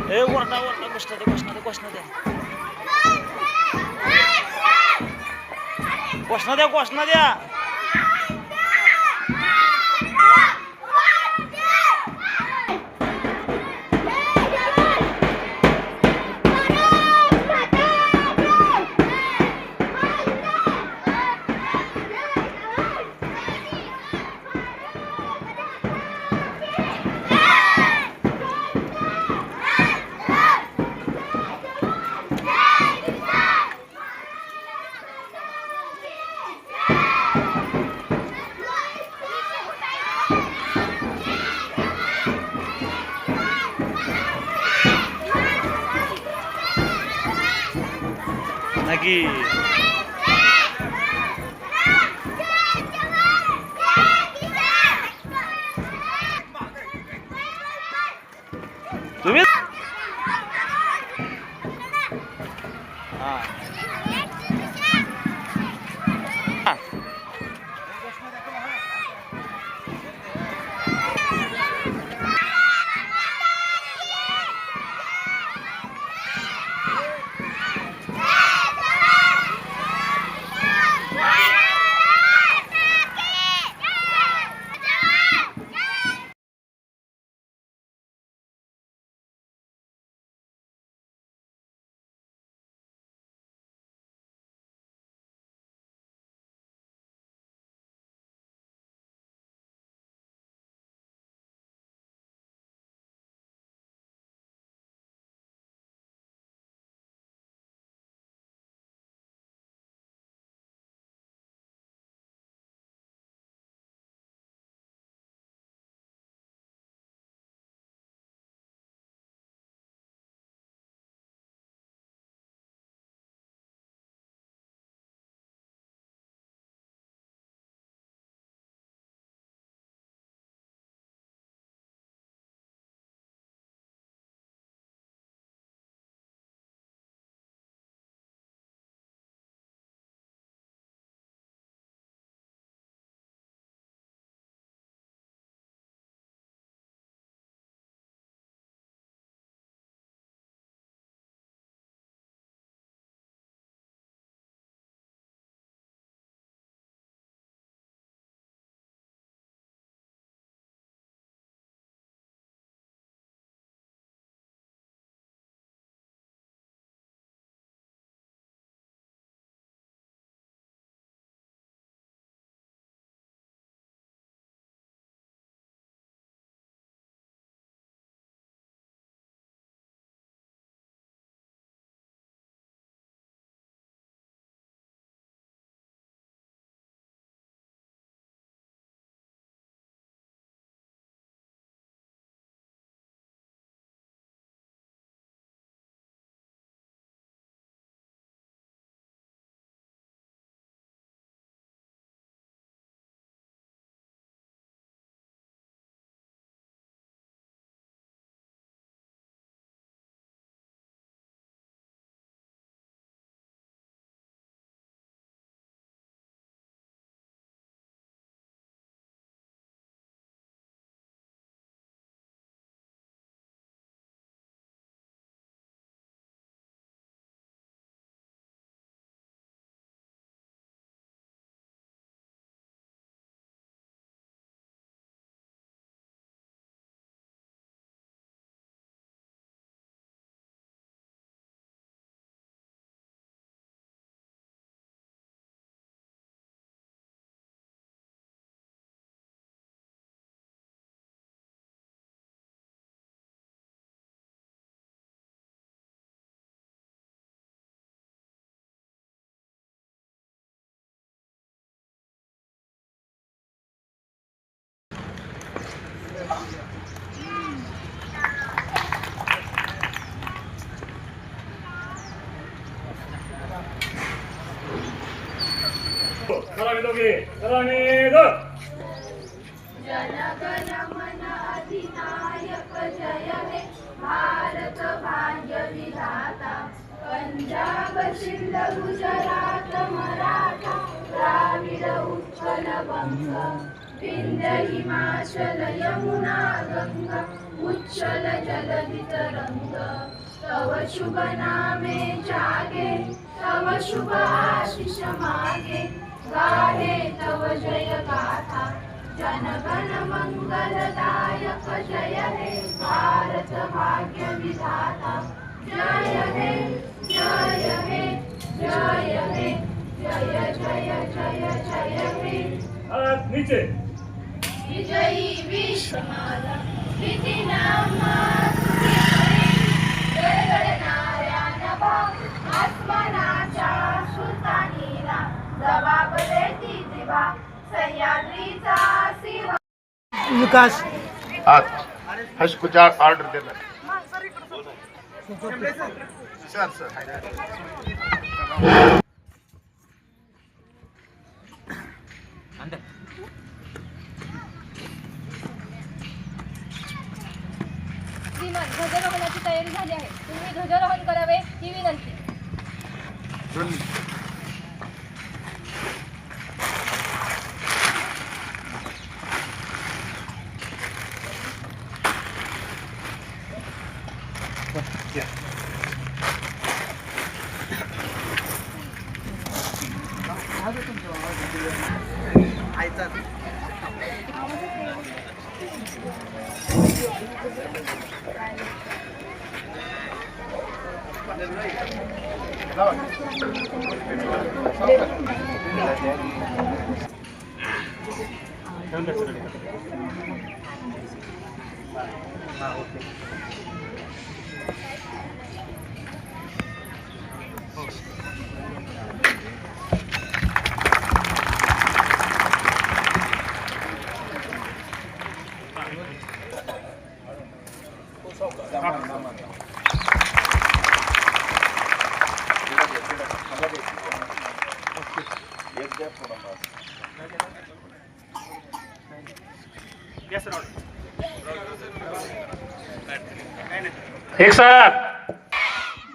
ए वरडा वरडा घोषणा द्या घोषणा द्या घोषणा द्या घोषणा द्या घोषणा द्या. Lagi. Tumit. 사람이 더기 사람이 더 जनगण मन अधिनायक जय हे भारत भाग्य विधाता पंजाब सिंध गुजरात मराठा द्राविड उत्कल बंग विंध्य हिमाचल यमुना गंगा उच्छल जलधि तरंग तव शुभ नामे जागे तव शुभ आशीष मागे गाहे तव जय गाथा जनगण मंगलदायक जय हे भारत भाग्य विधाता जय हे जय हे जय हे जय जय जय जय हे हाथ नीचे विजयी विश्वमाता विधिनामा गडगडणाऱ्या नभा आसमानाच्या सुलतानीला जबाब देती जिभा सह्याद्रीचा सिंह विकास आज हशकुचा ऑर्डर देणार सर सर श्रीमान ध्वजारोहणाची तयारी झाली आहे तुम्ही ध्वजारोहण करावे ही विनंती एक साथ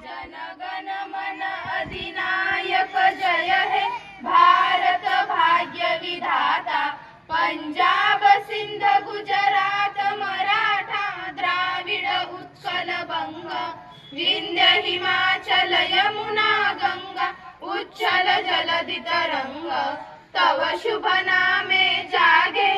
जनगण मन अधिनायक जय हे भारत भाग्य विधाता पंजाब सिंध गुजरात मराठा द्राविड उत्कल बंग विंध्य हिमाचल यमुना गंगा उच्छल जलधि तरंग तव शुभ नामे जागे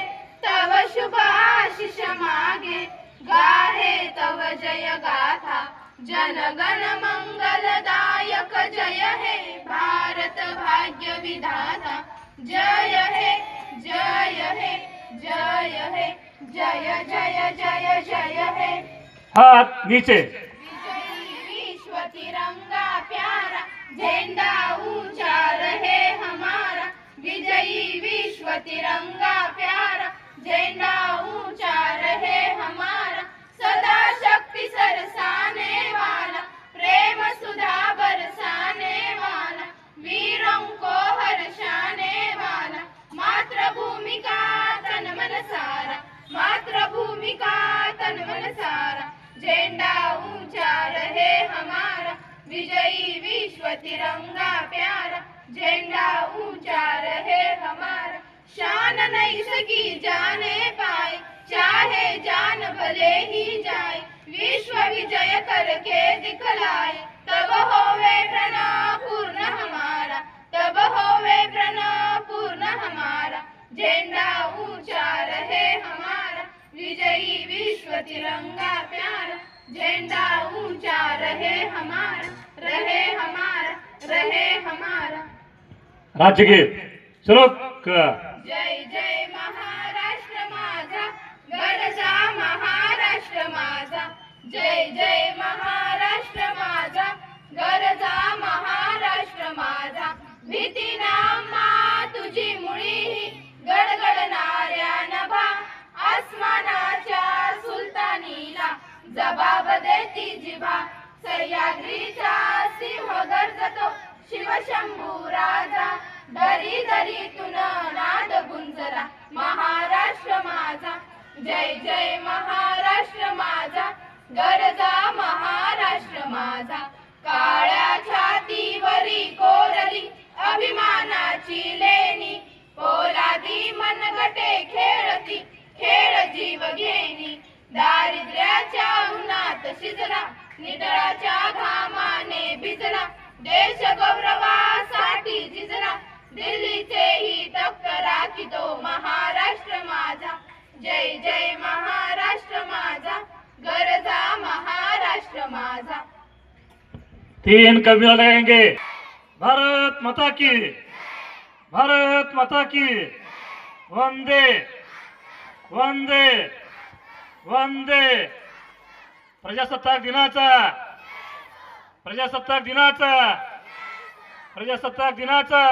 तव शुभ आशीष मागे गाहे तव जय गाथा जनगण मंगलदायक जय हे भारत भाग्य विधाता जय हे जय हे जय हे जय जय जय जय हे हाथ नीचे विजयी विश्व तिरंगा प्यारा झंडा ऊंचा रहे हमारा विजयी विश्व तिरंगा प्यारा झंडा ऊंचा रहे हमारा सदा शक्ति सरसाने वाला प्रेम सुधा बरसाने वाला वीरों को हर्षाने वाला मातृभूमि का तन मन सारा मातृभूमि का तन मन सारा झंडा ऊंचा रहे हमारा विजयी विश्व तिरंगा प्यारा झंडा ऊंचा रहे हमारा शान नहीं सकी जाने पाए चाहे जान भले ही जाए विश्व विजय करके दिखलाए तब होवे प्रणव पूर्ण हमारा तब होवे प्रणव पूर्ण हमारा झंडा ऊंचा रहे हमारा विजयी विश्व तिरंगा प्यारा झंडा ऊंचा रहे हमारा रहे हमारा राज्यगीत सुरू कर जय जय महाराष्ट्र माझा गरजा महाराष्ट्र माझा जय जय महाराष्ट्र माझा गरजा महाराष्ट्र माझा भीती नामा तुझी मुळी गडगडणाऱ्या नभा आसमानाच्या सुलतानीला जबाब देती जिभा सह्याद्रीचा सिंह गर्जतो शिवशंभू राजा दरी दरीतून नाद गुंजला महाराष्ट्र माझा जय जय महाराष्ट्र माझा गरजा महाराष्ट्र माझा काळ्या छातीवरी कोरली अभिमानाची लेणी पोलादी मनगटे खेळती खेळ जीव घेणी दारिद्र्या निडळाच्या घामाने भिजला देश गौरवासाठी झिजला दिल्लीचेही तख्त राखितो महाराष्ट्र माझा जय जय महाराष्ट्र माझा गरजा महाराष्ट्र माझा 3 कविता लगाएंगे। भारत माता की, भारत माता की, वंदे वंदे वंदे। प्रजासत्ताक दिनाचा, प्रजासत्ताक दिनाचा, प्रजासत्ताक दिनाचा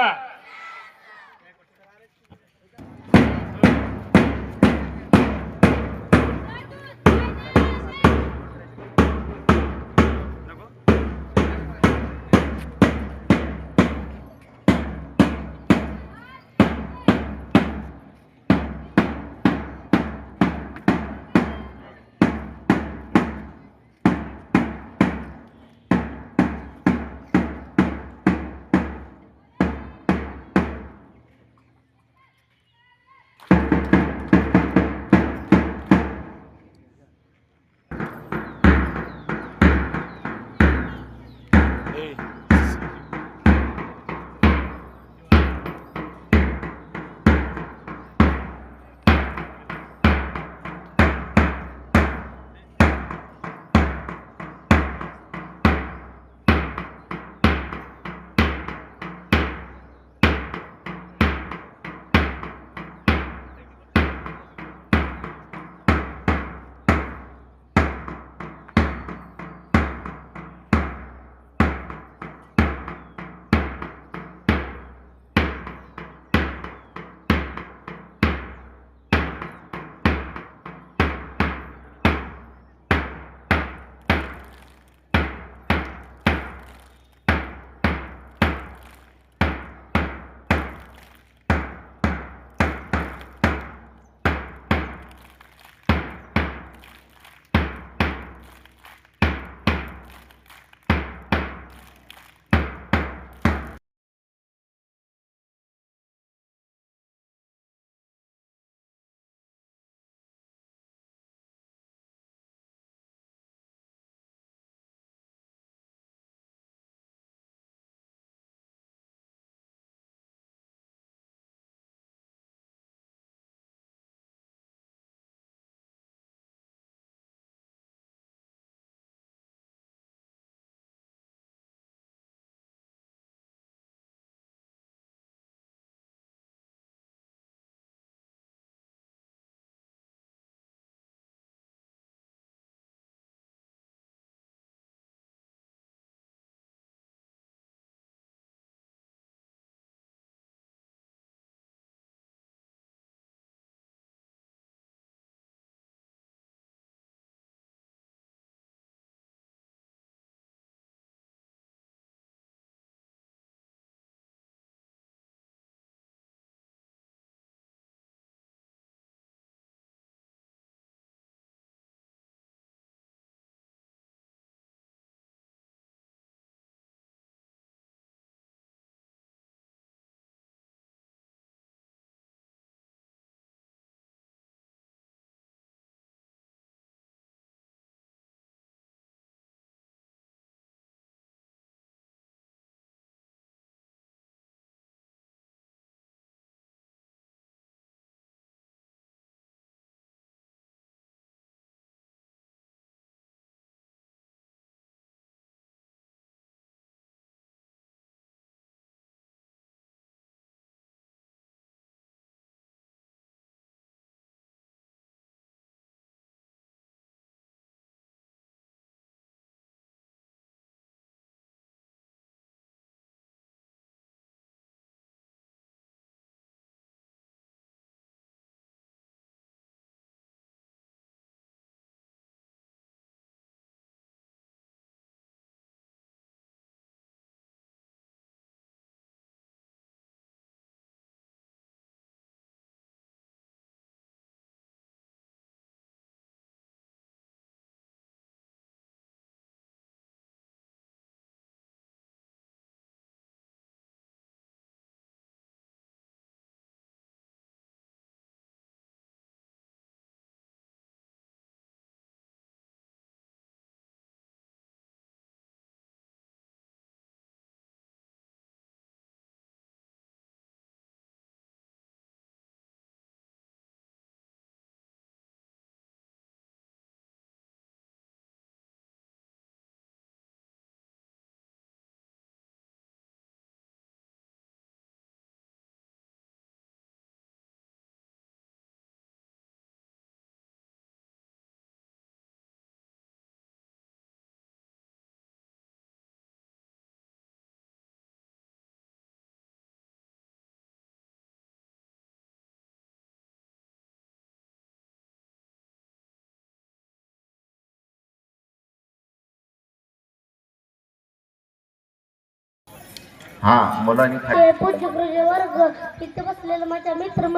हा मुलांनी खाली पूज्य वर्ग इथे बसलेलं माझ्या मित्र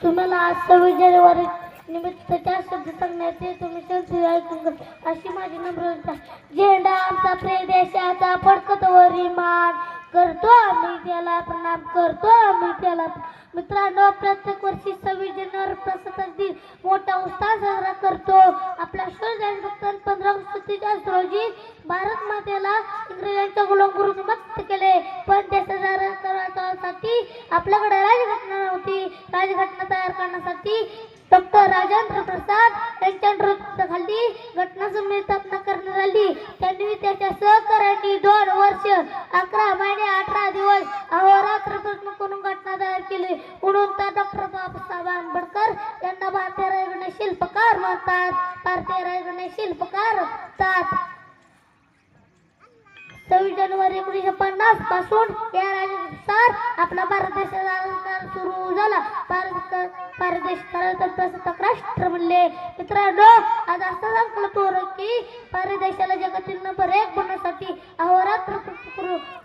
तुम्हाला आज 26 जानेवारी निमित्त त्या शब्द सांगण्याचे तुम्ही संधी ऐकून घ्या. अशी माझी नम्रता. झेंडा आमचा प्रिय देशाचा फडकत वरी मान करतो आम्ही त्याला प्रणाम करतो आम्ही त्याला. मित्रांनो, प्रत्येक वर्षी 26 जानेवारी प्रजासत्ताक दिन मोठा उत्साह साजरा करतो. आपल्या शूरदेशभक्तांनी 15 ऑगस्ट 1943 रोजी भारत मातेला इंग्रजांच्या गुलाम करून मुक्त केले. पण देशाचा करण्यासाठी आपल्याकडे राजघटना नव्हती. राजघटना तयार करण्यासाठी डॉक्टर राजेंद्र प्रसाद यांच्या नेतृत्वाखाली घटना समिती स्थापना करण्यात आली. त्यांनी त्याच्या सहकार्यांनी 2 वर्ष 11 महिने 18 दिवस अहोरात्र प्रयत्न करून घटना तयार केली. म्हणून तर डॉक्टर बाबासाहेब आंबेडकर यांना भारतीय राजघटना शिल्पकार म्हणतात. भारतीय राजघटना शिल्पकार म्हणतात. 26 जानेवारी 1950 पासून या राज्यानुसार आपला भारत देशाचा सुरू झाला. भारत देश प्रजासत्ताक राष्ट्र म्हणले. मित्रांनो, आज असं संकल्प होतं की भारत देशाला जगातील नंबर 1 बनवण्यासाठी अहोरात्र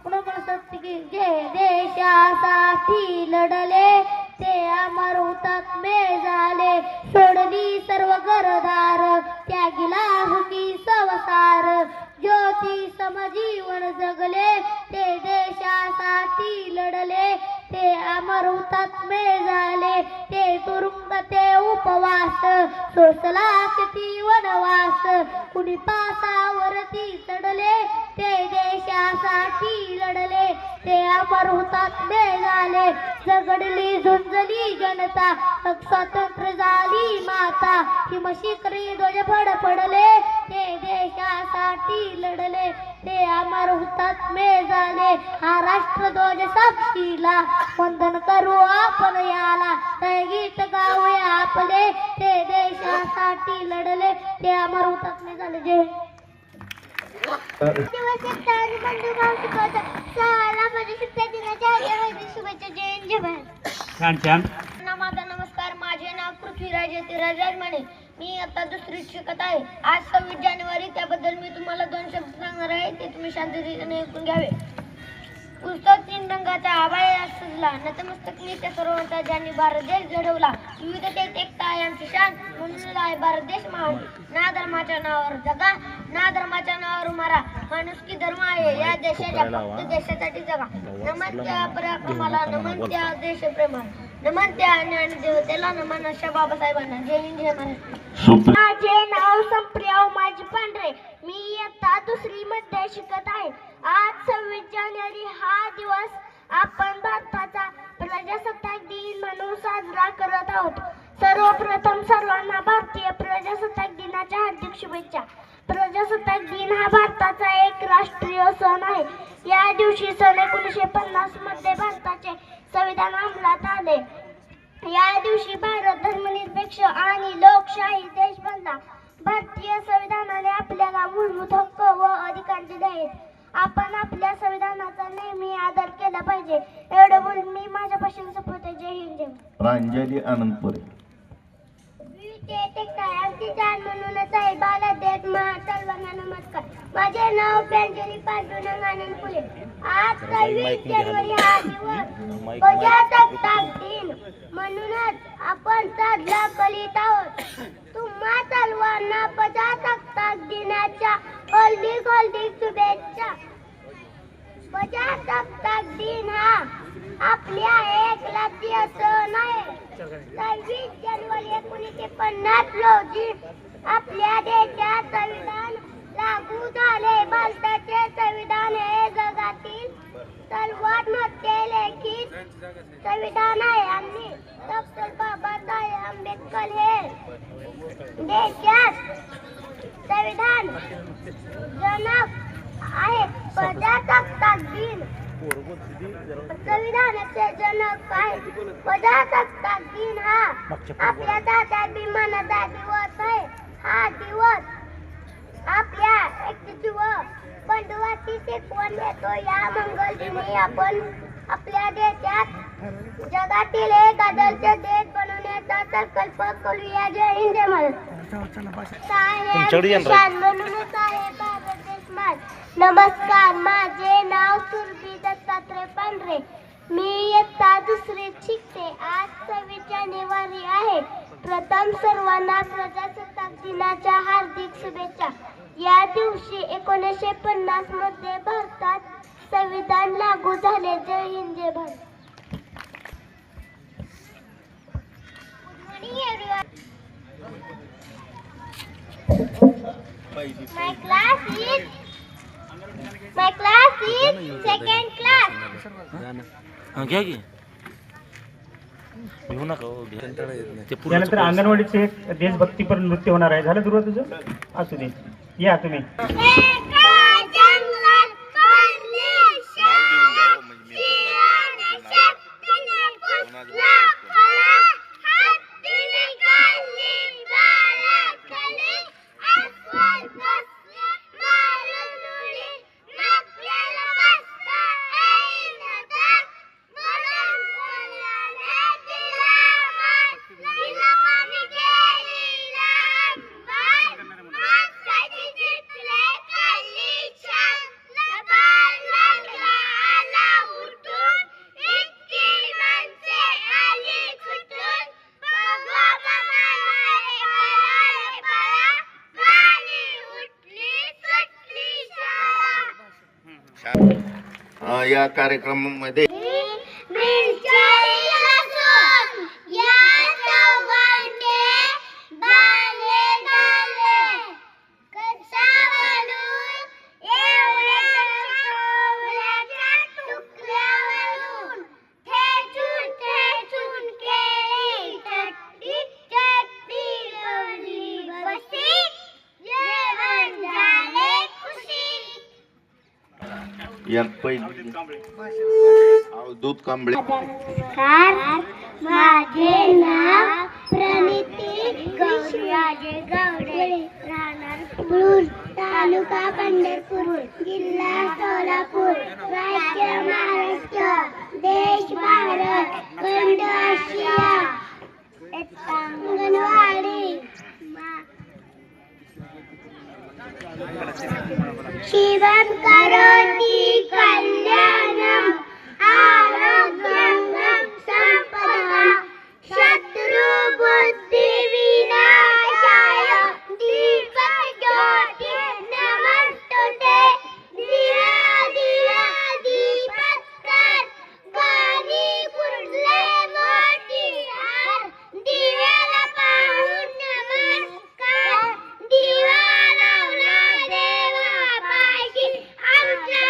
म्हणण्यासाठी की जे देशासाठी लढले ते अमर हुतात्मे झाले. सोडली सर्व घरदार त्यागिला हुकी संसार. ज्योती समजीवन जगले ते देशासाठी लढले ते अमर हुतात्मे झाले. ते तुरुंग ते उपवास सोसला किती वनवास. कुणी पासावरती चढले ते देशासाठी लढले ते अमर हुतात्मे झाले. झगडली झुंजली जनता स्वातंत्र्य झाली माता. हिमशिखरी ध्वज फडफडले ते देशासाठी लढले ते अमर हुतात्मे झाले. हा राष्ट्रध्वज साक्षीला वंदन करू आपण याला. गीत गाऊया आपले ते देशासाठी लढले ते अमर हुतात्मे झाले. जय माझा नमस्कार. माझे नाव पृथ्वीराज यतिराज राजमाने. मी आता 2रीत शिकत आहे. आज 26 जानेवारी त्याबद्दल मी तुम्हाला 2 शब्द सांगणार आहे. ते तुम्ही शांततेने ऐकून घ्यावे. उत्सव 3 रंगाचा आभाळ सजला. नतमस्तक त्या सर्वांचा ज्यांनी भारत देश घडवला. विविधतेत एकता आहे आमची शान. म्हणून आहे भारत देश महान. ना धर्माच्या नावावर जगा ना धर्माच्या नावावर मारा. माणुसकी धर्म आहे या देशाच्या फक्त देशासाठी जगा. नमन त्या पराक्रमाला नमन त्या देशप्रेमाला नमन त्या आणि देवतेला नमन. अशा बाबासाहेबांना. जय हिंद जय महाराष्ट्र. माझे नाव संप्रिया माझी पांढरे. मी इयत्ता 2री मध्ये शिकत आहे. आज 26 जानेवारी हा दिवस आपण भारताचा प्रजासत्ताक दिन म्हणून साजरा करत आहोत. सर्वप्रथम सर्वांना भारतीय प्रजासत्ताक दिनाच्या हार्दिक शुभेच्छा. प्रजासत्ताक दिन हा भारताचा एक राष्ट्रीय सण आहे. या दिवशी सन 1950 मध्ये भारताचे संविधान अंमलात आले. या दिवशी भारत धर्मनिरपेक्ष आणि लोकशाही देश बनला. भारतीय संविधानाने आपल्याला मूलभूत हक्क व अधिकार दिले आहेत. आपण आपल्या संविधानाचा नेहमी आदर केला पाहिजे. एवढं बोलून मी माझ्यापासून संपवते. जय हिंद जय. प्रांजली आनंदपुरे. आमची जाण म्हणूनच आहे बालादेश सर्वांना नमस्कार. माझे नाव प्रांजली पांडुरंग आनंद फुले. आज 26 जानेवारी हा दिवस प्रजासत्ताक दिन म्हणूनच आपण साजरा करीत आहोत. तुम्हा सर्वांना प्रजासत्ताक दिनाच्या हार्दिक शुभेच्छा. प्रजासत्ताक दिन हा आपल्या एक राष्ट्रीय सण आहे. 26 जानेवारी 1950 रोजी आपल्या देशात संविधान लागू झाले. भारताचे संविधान हे जगातील सर्वात मोठे लिखित संविधान आहे आणि डॉक्टर बाबासाहेब आंबेडकर हे देशात संविधान जनक आहेत. प्रजासत्ताक दिन संविधानाचे जनक आहेत. प्रजासत्ताक दिन हा आपल्या दादा भीमाचा दिवस आहे. हा दिवस आपल्या एकतेची व बंधुत्वाची शिकवण देतो. या मंगल दिनी आपण आपल्या देशात जगातील एक आदर्श देश बनवण्याचा संकल्प करूया. जय हिंद जय महाराष्ट्र. नमस्कार. माझे नाव सुरभी दत्ता दत्तात्रय पांढरे. मी इयत्ता दुसरीत शिकते. आज 26 जानेवारी आहे. प्रथम सर्वांना प्रजासत्ताक दिनाच्या हार्दिक शुभेच्छा. या दिवशी 1950 मध्ये भारतात संविधान लागू झाले. जय हिंद, जय Bharat. My class is second class. घ्या की घेऊ नका हो, घ्या. ते पूर्ण त्यानंतर अंगणवाडीचे एक देशभक्तीपर नृत्य होणार आहे. झालं दुर्वा तुझं? असू दे, या तुम्ही. एका जंगलात पडले शेण, सिंहाने शेपटीने पुसला खळा, हत्तीने काढली बाळाखाली, अस्वल बसले मारून उडी, नकलेला बसता येईना ताक, म्हणून कोणाने दिला मान, तिला पाणी केलीला अंबार, माणसाची जिंकले खाल्ली शान, लबाड लागला आला उठून, इतकी माणसे आली कुठून, भगवा मामाने पळाले पळा, गाणी उठली सुटली शाळा. या कार्यक्रमामध्ये या पहिली अवधूत कांबळे. नमस्कार, माझे नाव प्रणिती गौरीराजे गावडे, राहणार कुरुल, तालुका पंढरपूर, जिल्हा सोलापूर, राज्य महाराष्ट्र, देश भारत, खंड आशिया. अंगणवाडी शिवं करोति कल्याणं, आरोग्यं संपदां, शत्रुबुद्धि विनाशाय, दीपज्योति नमस्तुते. दिया दिया दीपत्कार, गाणी कुठले मोठीहार, दिव्याला पाहून नमस्कार, दिवा लावला देवा पाशी, आमच्या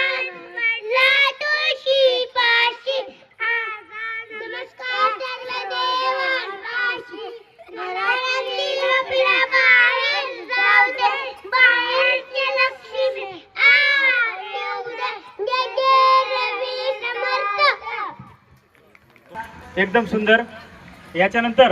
पडला तुळशी पाशी. नमस्कार टाकला देवापाशी, घरातली आपल्या बाहेर जाऊ दे, बाहेरची लक्ष्मी येऊ दे. जय जय रवी समर्थ. एकदम सुंदर. याच्यानंतर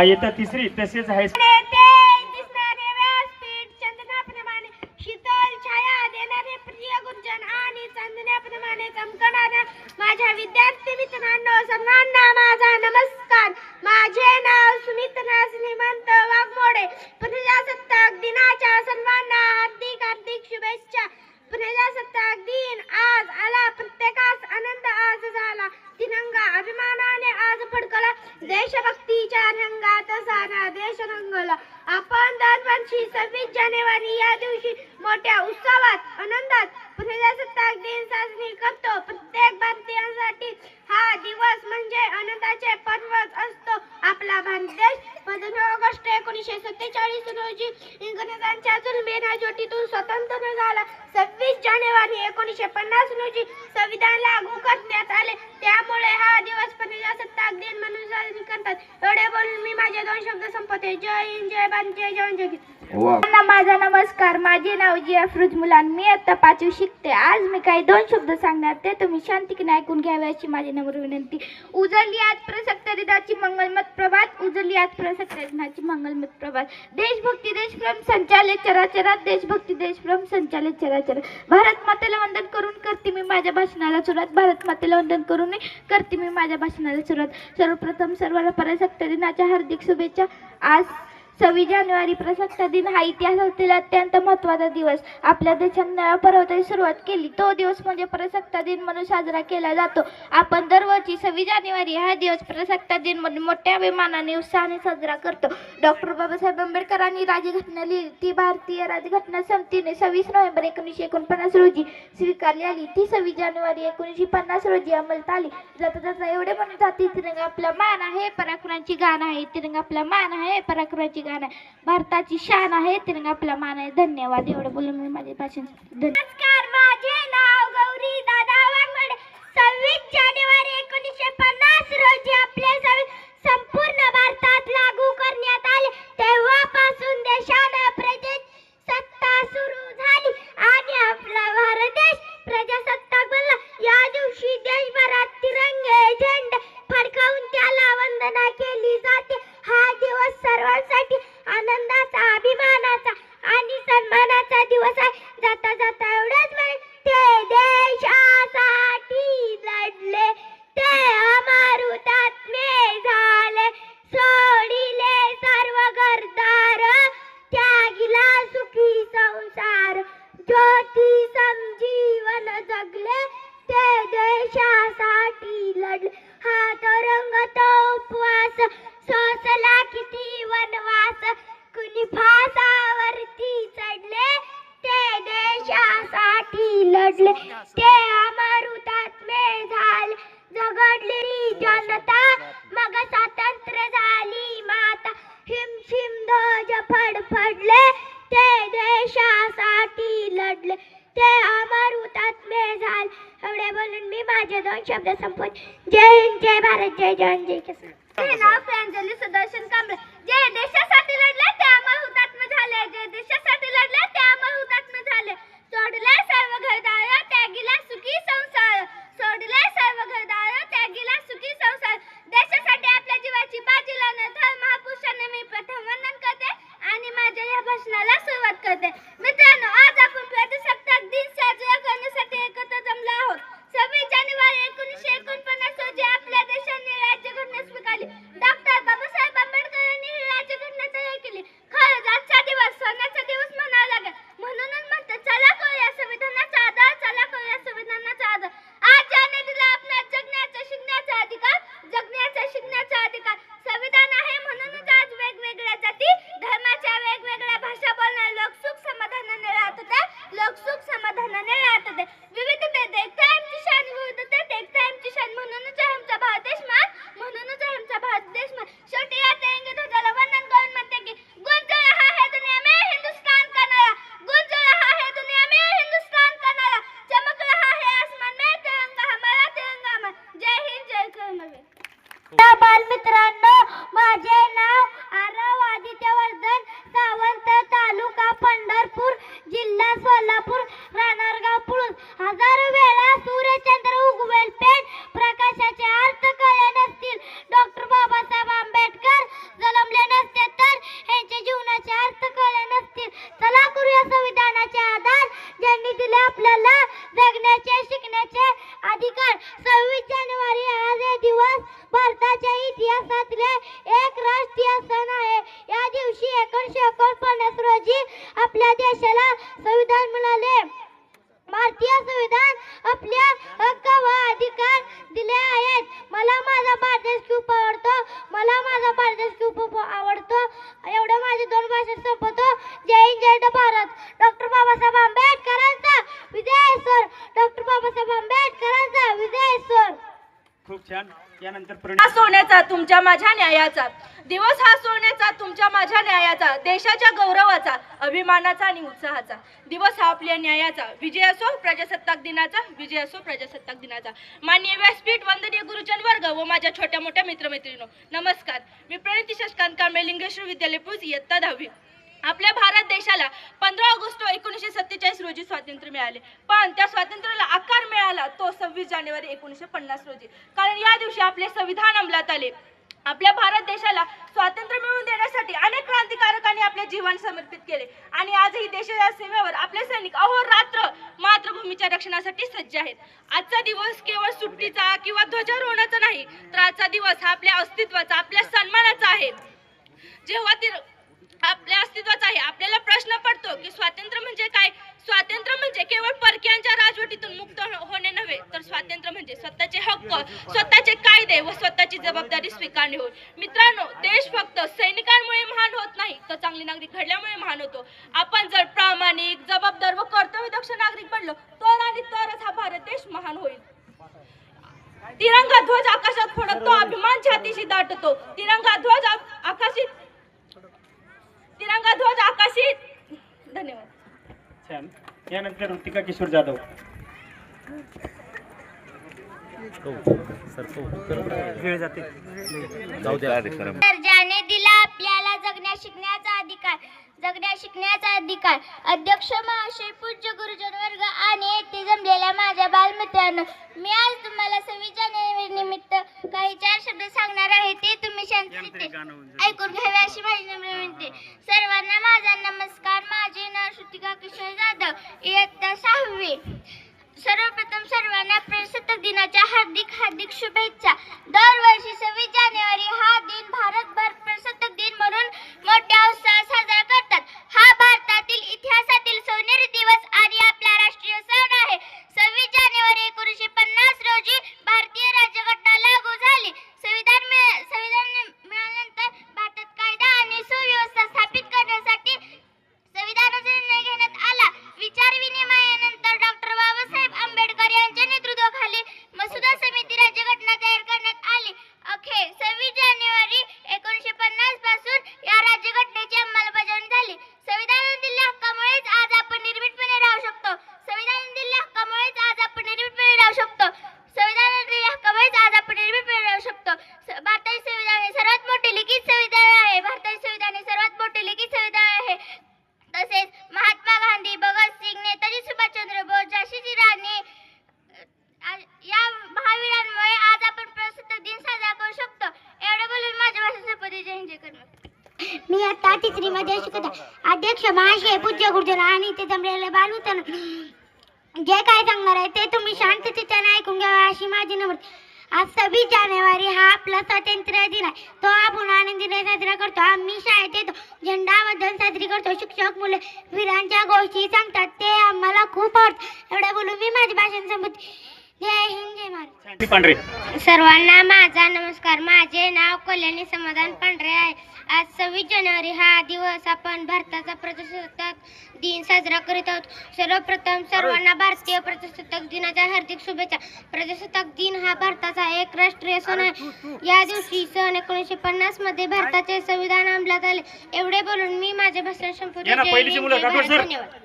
येता तिसरी तसेच आहे दिसणारे व्यासपीठ, चंदनाप्रमाणे शीतल छाया देणारे प्रिय गुंजन आणि चंदनाप्रमाणे चमकणाऱ्या माझ्या विद्यार्थी मित्रांनो, सर्वांना माझा नमस्कार. माझे नाव सुमित्रा श्रीमंत वाघमोडे. प्रजासत्ताक दिनाच्या सर्वांना हार्दिक हार्दिक शुभेच्छा. प्रजासत्ताक दिन आज आला, प्रत्येकास आनंद आज झाला, तिरंगा अभिमानाने आज फडकला, देशभक्तीच्या रंगात सारा देश रंगला. आपण दरवर्षी 26 जानेवारी या दिवशी मोठ्या उत्सवात आनंदात प्रजासत्ताक दिन साजरी करतो. प्रत्येक भारतीयांसाठी हा दिवस म्हणजे आनंदाचे पर्वच असतो. आपला भारत देश 15 ऑगस्ट 1947 रोजी इंग्रजांच्या जुलमी राजवटीतून स्वतंत्र झाला. 26 जानेवारी 1950 रोजी संविधान लागू करण्यात आले. त्यामुळे हा दिवस प्रजासत्ताक दिन म्हणून साजरी करतात. एवढे बोलून मी माझे 2 शब्द संपवते. जय हिंद, जय भारत, जय जवान, जय किसान. माझा नमस्कार. माझे नाव जी अफरोज मुलान. मी आता 5वी शिकते. आज मी काही 2 शब्द सांगणार, ते तुम्ही शांतीने ऐकून घ्यावे अशी माझी नम्र विनंती. उजळली आज प्रसक्त दिनाची मंगलमत प्रभात, उजळली आज प्रसक्त दिनाची मंगलमत प्रभात. देशभक्ती देशप्रेम संचालित चराचरात, देशभक्ती देशप्रेम संचालित चराचरात. भारत मातेला वंदन करून करते मी माझ्या भाषणाला सुरुवात. भारत मातेला वंदन करून करते मी माझ्या भाषणाला सुरुवात. सर्वप्रथम सर्वांना प्रजासत्ताक दिनाच्या हार्दिक शुभेच्छा. आज 26 जानेवारी प्रजासत्ताक दिन हा इतिहासातील अत्यंत महत्त्वाचा दिवस. आपल्या देशाने पर्वताची सुरुवात केली तो दिवस म्हणजे प्रजासत्ताक दिन म्हणून साजरा केला जातो. आपण दरवर्षी 26 जानेवारी हा दिवस प्रजासत्ताक दिन म्हणून मोठ्या अभिमानाने उत्साहाने साजरा करतो. डॉक्टर बाबासाहेब आंबेडकरांनी राज्यघटना लिहिली. ती भारतीय राज्यघटना समितीने 26 नोव्हेंबर 1949 रोजी स्वीकारली आली. ती 26 जानेवारी 1950 रोजी अंमलात आली. जाता जाता एवढे म्हणून जाते, तिरंगा आपला मान आहे, पराक्रमाची गाण आहे. तिरंगा आपला मान आहे, पराक्रमाची गाण आहे. भारताची शान आहे, तिरंगा आपला मान आहे. धन्यवाद. एवढे बोलून मी माझे भाषण. नमस्कार, माझे नाव गौरी दादा वाघमारे. 26 जानेवारी 1950 रोजी आपले संपूर्ण भारतात लागू करण्यात आले. तेव्हापासून देशानं प्रजासत्ताक सुरू झाली आणि आपला भारत देश प्रजासत्ताक बनला. या दिवशी देशभरात तिरंगे झेंडे फडकावून त्याला वंदना केली जाते. हा दिवस सर्वांसाठी आनंदाचा, अभिमानाचा आणि सन्मानाचा दिवस आहे. जाता जाता एवढेच म्हणे, ते देशासाठी लढले, ते अमर हुतात्मे झाले, सोडिले सर्व घरदार, त्यागिला सुखी संसार, ज्योती समजीवन जगले, ते देशासाठी लढले. हा तरंग तो उपवास, सोसला किती वनवास, कुणी फासावरती चढले, ते देशासाठी लढले, ते अमर हुतात्मे झाले, झगडलेली जनता मग स्वातंत्र्य झाली माता, हिमशिम ध्वज फडफडले, ते देशासाठी लढले, ते अमर हुतात्मे झाले. एवढे बोलून मी माझे 2 शब्द संपवते. जय हिंद, जय भारत, जय जवान, जय किसान. माझे नाव प्रांजली सुदर्शन कांबळे. जे देशासाठी लढले ते अमर हुतात्मे झाले, जे देशासाठी लढले ते अमर हुतात्मे झाले. सोडले सर्व घरदार, त्यागिला सुखी संसार, सोडले सर्व घरदार, त्यागिला सुखी संसार. देशासाठी आपल्या जीवाची बाजी लावणाऱ्या महापुरुषांना मी प्रथम वंदन करते आणि माझ्या या भाषणाला सुरुवात करते. मित्रांनो, आज आपण प्रजासत्ताक दिन साजरा करण्यासाठी एकत्र जमलो आहोत. 26 जानेवारी 1949 रोजी आपल्या देशाने राज्यघटना स्वीकारली. डॉक्टर बाबासाहेब आंबेडकरांनी ही राज्यघटना तयार केली. खरंच आजचा दिवस सोन्याचा दिवस म्हणावा लागेल. म्हणूनच म्हणतात, चला करूया संविधानाचा आदर, चला करूया संविधानाचा आदर. आज ज्याने दिला आपल्याला जगण्याचा, शिकण्याचा अधिकार, जगण्याचा, शिकण्याचा अधिकार. संविधान आहे म्हणूनच आज वेगवेगळ्या जाती धर्माच्या, वेगवेगळ्या भाषा बोलणारे लोक सुख समाधानाने राहत होते. लोक सुख समाधानाने राहत होते. विविधतेत एकता आमची शान, विविधतेत एकता आमची शान. म्हणूनच आहे आमचा भारत देश मान, म्हणूनच आहे आमचा भारत देश मान. शेवटी या तिरंगे ध्वजाला वंदन करून म्हणते की गुंज रहा है दुनिया में हिंदुस्तान का नारा, गुंज रहा है दुनिया में हिंदुस्तान का नारा, चमक रहा है आसमान में तिरंगा हमारा, तिरंगा हमारा. जय हिंद, जय कर्मवीर. बालमित्रांनो, माझे नाव आरव आदित्यवर्धन सावंत, तालुका पंढरपूर, जिल्हा सोलापूर, राहणार गाव पुळूस. हजारो वेळा सूर्यचंद्र उगवेल पेन, प्रकाशाचे अर्थ कळले नसतील, डॉक्टर बाबासाहेब आंबेडकर जन्मले नसते तर यांच्या जीवनाचे अर्थ कळले नसतील. चला करूया संविधानाचे आधार, ज्यांनी दिले आपल्याला जगण्याचे, शिकण्याचे अधिकार. 26 जानेवारी हा दिवस भारताच्या इतिहासातले एक राष्ट्रीय सण आहे. या दिवशी 1949 रोजी आपल्या देशाला संविधान मिळाले. भारतीय संविधान आपल्या हक्क व अधिकार दिले आहेत. मला माझा भारत देश खूप आवडतो, मला माझा भारत देश खूप आवडतो. एवढं माझे 2 भाषण संपवतो. जय हिंद, जय भारत. डॉक्टर बाबासाहेब आंबेडकरांचा विजय सर, डॉक्टर बाबासाहेब आंबेडकरांचा विजय सर. खूप छान. यानंतर हा सोन्याचा तुमच्या माझ्या न्यायाचा दिवस, हा सोन्याचा तुमच्या माझ्या न्यायाचा, देशाच्या गौरवाचा, अभिमानाचा आणि उत्साहाचा दिवस हा आपल्या न्यायाचा. विजय असो प्रजासत्ताक दिनाचा, विजय असो प्रजासत्ताक दिनाचा. माननीय व्यासपीठ, वंदनीय गुरुजन वर्ग व माझ्या छोट्या मोठ्या मित्रमैत्रिणींनो, नमस्कार. मी प्रणिती शशकांत कांबळे, लिंगेश्वर विद्यालय पुरुष, इयत्ता 10वी. आपल्या भारत देशाला 15 ऑगस्ट 1947 रोजी स्वातंत्र्य मिळाले, पण त्या स्वातंत्र्याला आकार मिळाला तो 26 जानेवारी 1950 रोजी. कारण या दिवशी आपले संविधान अंमलात आले. आपल्या भारत देशाला स्वातंत्र्य मिळवून देण्यासाठी अनेक क्रांतिकारकांनी आपले जीवन समर्पित केले आणि आजही देशाच्या सीमेवर आपले सैनिक अहोरात्र मातृभूमीच्या रक्षणासाठी सज्ज आहेत. आजचा दिवस केवळ सुट्टीचा किंवा ध्वजारोहणाचा नाही, तर आजचा दिवस हा आपल्या अस्तित्वाचा, आपल्या सन्मानाचा आहे. आपल्या अस्तित्वाचा आहे. आपल्याला प्रश्न पडतो की स्वातंत्र्य म्हणजे काय? स्वातंत्र्य म्हणजे केवळ परक्यांच्या राजवटीतून मुक्त होणे नव्हे, तर स्वातंत्र्य म्हणजे स्वतःचे हक्क, स्वतःचे कायदे व स्वतःची जबाबदारी स्वीकारणे होय. मित्रांनो, देश फक्त सैनिकांमुळे महान होत नाही, तर चांगले नागरिक घडल्यामुळे महान होतो. आपण जर प्रामाणिक, जबाबदार व कर्तव्यदक्ष नागरिक बनलो तर आणि तरच हा भारत देश महान होईल. तिरंगा ध्वज आकाशात फडकतो, अभिमान छातीशी दाटतो. तिरंगा ध्वज आकाशी. धन्यवाद. छान. यानंतर ऋतिका किशोर जाधव. वेळ जाते. जाऊ द्या. ज्याने दिला आपल्याला जगण्या शिकण्याचा अधिकार. अध्यक्ष महाशय, पूज्य गुरुजन वर्ग आणि येथे जमलेल्या माझ्या बालमित्रांनो, मी आज तुम्हाला 26 जानेवारी निमित्त काही 4 शब्द सांगणार आहे. ते तुम्ही शांततेने ऐकून घ्यावे अशी माझी नम्र विनंती. सर्वांना माझा नमस्कार. माझे नाव ऋतिका किशोर जाधव, इयत्ता 6वी. सर्वप्रथम सर्वांना प्रजासत्ताक दिनाच्या हार्दिक शुभेच्छा. दरवर्षी 26 जानेवारी हा दिन भारतभर प्रजासत्ताक दिन म्हणून मोठ्या उत्साहात साजरा करतात. हा भारतातील इतिहासातील सोनेरी दिवस आणि आपला राष्ट्रीय सण आहे. 26 जानेवारी 1950 रोजी भारतीय राज्यघटना लागू झाली. संविधान मिळाल्यानंतर भारतात कायदा आणि सुव्यवस्था स्थापित करण्यासाठी संविधानाचा निर्णय घेण्यात आला. विचार विनिमयानंतर डॉक्टर बाबासाहेब आंबेडकर यांच्या नेतृत्वाखाली मसुदा समिती राज्यघटना तयार करण्यात आली. अखेर 26 जानेवारी 1950 पासून या राज्यघटनेची अंमलबजावणी झाली. संविधानाने दिलेल्या हक्कामुळेच आज आपण निर्भीडपणे राहू शकतो. संविधानाने दिलेल्या हक्कामुळेच आज आपण निर्भीडपणे राहू शकतो. संविधानाने दिलेल्या हक्कामुळेच आज आपण निर्भीडपणे राहू शकतो. भारताचे संविधान हे सर्वात मोठे लिखित संविधान आहे. भारताचे संविधान हे सर्वात मोठे लिखित संविधान आहे. तसेच महात्मा गांधी, भगतसिंग, नेताजी सुभाषचंद्र बोस, झाशीची राणी या महावीरांमुळे आज आपण प्रजासत्ताक दिन साजरा करू शकतो. एवढे बोलून माझ्या भाषण संपत्ती. जय हिंद, जय कर्नाटक. मी आता 3री मध्ये शिकत आहे. अध्यक्ष महाशय, पूज्य गुरुजन आणि ते जमलेले बालमित्रांनो, जे काय सांगणार आहे ते तुम्ही शांततेने ऐकून घ्यावे अशी माझी नम्रता. आज 26 जानेवारी हा आपला स्वातंत्र्य दिन आहे. तो आपण आनंदीने साजरा करतो. आम्ही शाळेत येतो, झेंडाबद्दल साजरी करतो. शिक्षक मुले वीरांच्या गोष्टी सांगतात, ते आम्हाला खूप आवडतं. एवढं बोलून मी माझी भाषण संपवते. जय हिंद, जय महाराष्ट्र. पांढरे. सर्वांना माझा नमस्कार. माझे नाव कल्याणी समाधान पांढरे आहे. आज 26 जानेवारी हा दिवस आपण भारताचा प्रजासत्ताक दिन साजरा करीत आहोत. सर्वप्रथम सर्वांना भारतीय प्रजासत्ताक दिनाच्या हार्दिक शुभेच्छा. प्रजासत्ताक दिन हा भारताचा एक राष्ट्रीय सण आहे. या दिवशी सन 1950 मध्ये भारताचे संविधान अंमलात आले. एवढे बोलून मी माझे भाषण संपवते. धन्यवाद.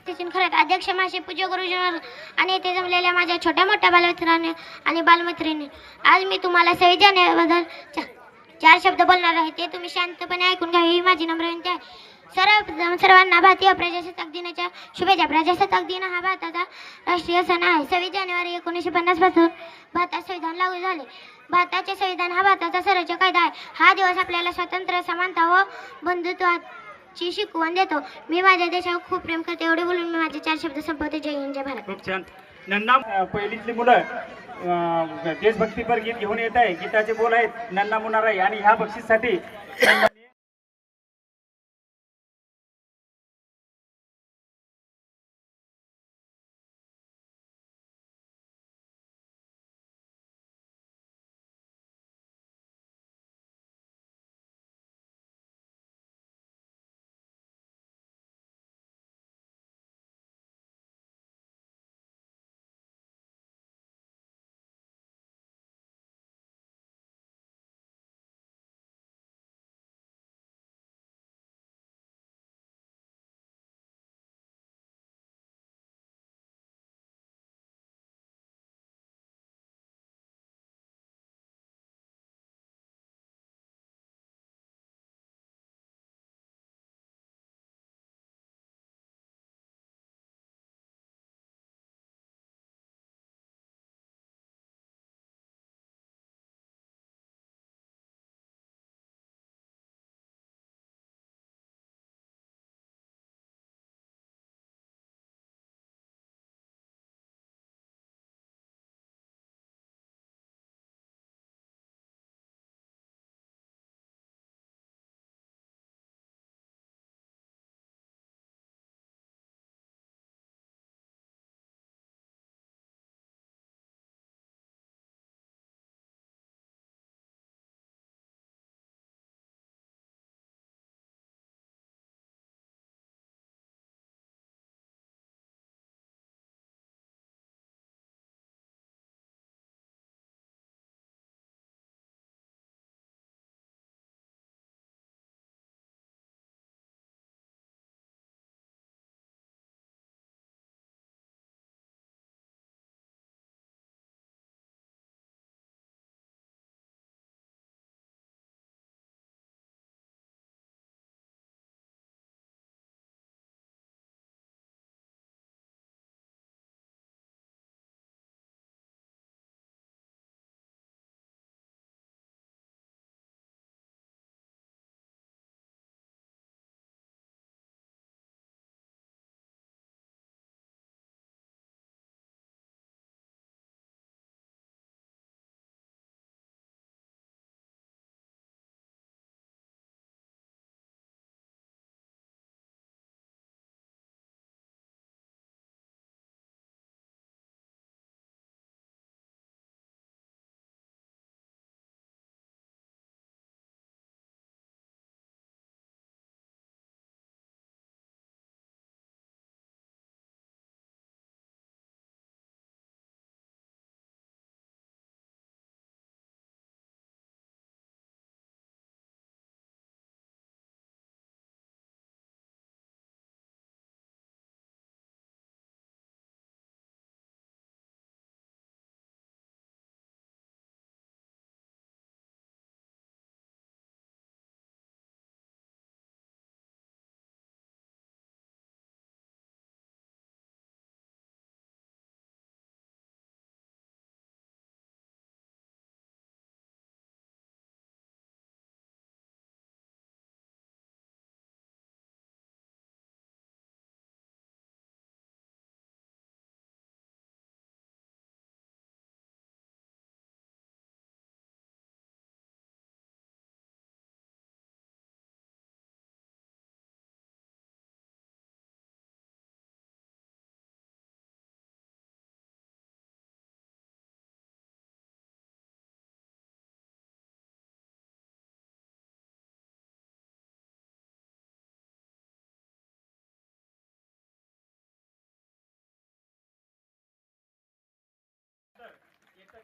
खरंच अध्यक्ष माशे, पूज्य गुरुजन आणि येथे जमलेल्या माझ्या छोट्या मोठ्या बालमित्रांनी आणि बालमित्रिणी, आज मी तुम्हाला 26 जानेवारीबद्दल 4 शब्द बोलणार आहे. ते तुम्ही शांतपणे ऐकून घ्यावी ही माझी नम्र विनंती आहे. सर्वांना भारतीय प्रजासत्ताक दिनाच्या शुभेच्छा. प्रजासत्ताक दिन हा भारताचा राष्ट्रीय सण आहे. 26 जानेवारी 1950 पासून भारतात संविधान लागू झाले. भारताचे संविधान हा भारताचा सर्वोच्च कायदा आहे. हा दिवस आपल्याला स्वातंत्र्य, समानता व बंधुत्वाची शिकवण देतो. मी माझ्या देशावर खूप प्रेम करते. एवढे बोलून मी माझे 4 शब्द संपवते. जय हिंद, जय भारत. खूप छान. नन्ना पहिलीतली मुलं देशभक्तीपर गीत घेऊन येत आहे. गीताचे बोल आहेत नन्ना मुनाराई आणि ह्या बक्षीससाठी